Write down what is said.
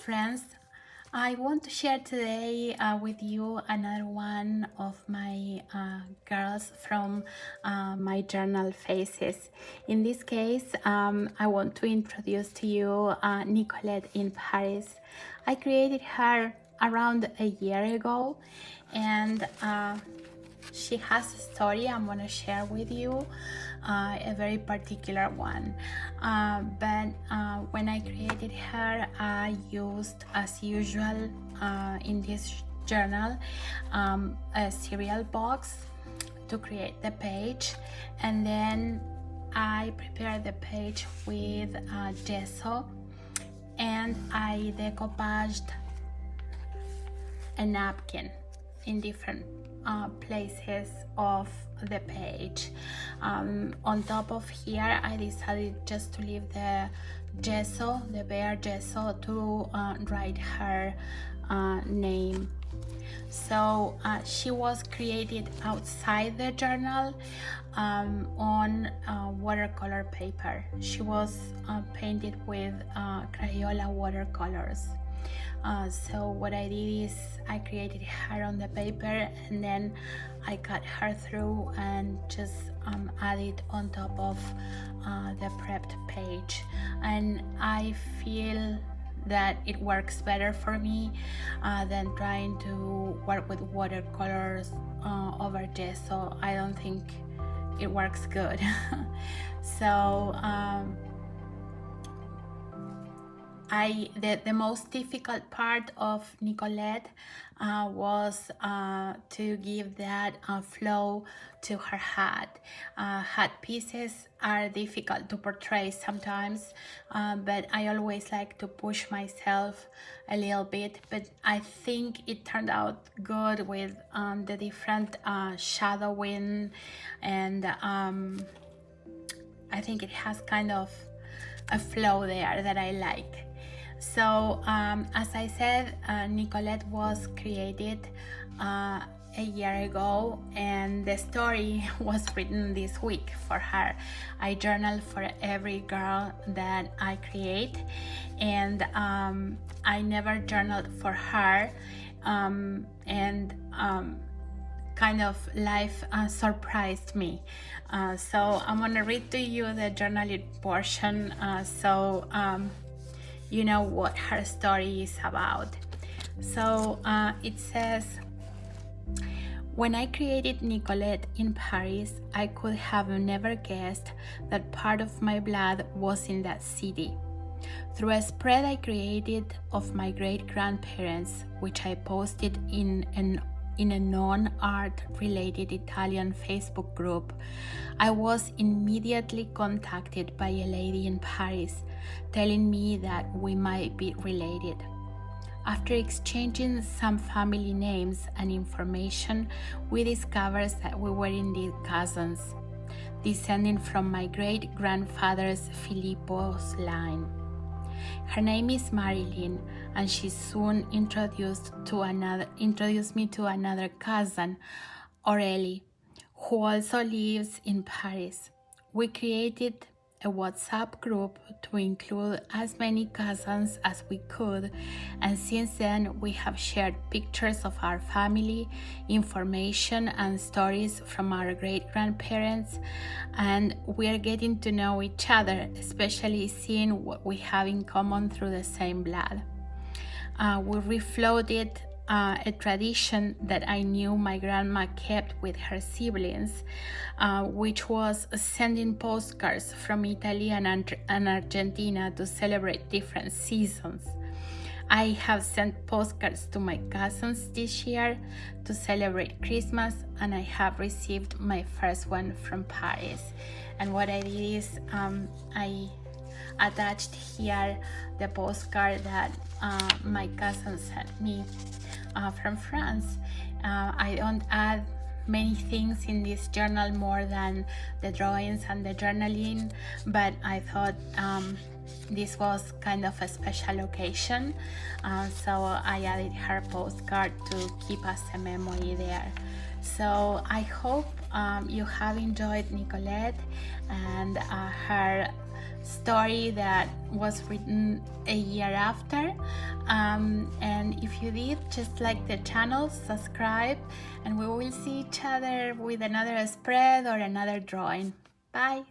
friends. I want to share today with you another one of my girls from my journal phases. In this case, I want to introduce to you Nicolette in Paris. I created her around a year ago, and she has a story I'm going to share with you, a very particular one. But when I created her, I used, as usual, in this journal, a cereal box to create the page, and then I prepared the page with gesso, and I decoupaged a napkin in different places of the page. On top of here, I decided just to leave the gesso, the bare gesso, to write her name. So she was created outside the journal on watercolor paper. She was painted with Crayola watercolors. So what I did is I created her on the paper, and then I cut her through and just added on top of the prepped page. And I feel that it works better for me than trying to work with watercolors over gesso. I don't think it works good. So the most difficult part of Nicolette was to give that flow to her hat. Hat pieces are difficult to portray sometimes, but I always like to push myself a little bit. But I think it turned out good with the different shadowing, and I think it has kind of a flow there that I like. So as I said, Nicolette was created a year ago, and the story was written this week for her. I journal for every girl that I create, and I never journaled for her, and kind of life surprised me. So I'm gonna read to you the journaling portion, so you know what her story is about. So it says, when I created Nicolette in Paris, I could have never guessed that part of my blood was in that city. Through a spread I created of my great-grandparents, which I posted in a non-art related Italian Facebook group, I was immediately contacted by a lady in Paris telling me that we might be related. After exchanging some family names and information, we discovered that we were indeed cousins, descending from my great-grandfather's Filippo's line. Her name is Marilyn, and she soon introduced me to another cousin, Aurélie, who also lives in Paris. We created a WhatsApp group to include as many cousins as we could, and since then we have shared pictures of our family, information and stories from our great-grandparents, and we are getting to know each other, especially seeing what we have in common through the same blood. We refloated a tradition that I knew my grandma kept with her siblings, which was sending postcards from Italy and Argentina to celebrate different seasons. I have sent postcards to my cousins this year to celebrate Christmas, and I have received my first one from Paris. And what I did is I attached here the postcard that my cousin sent me from France. I don't add many things in this journal more than the drawings and the journaling, but I thought this was kind of a special occasion, so I added her postcard to keep us a memory there. So I hope you have enjoyed Nicolette and her story that was written a year after. And if you did, just like the channel, subscribe, and we will see each other with another spread or another drawing. Bye!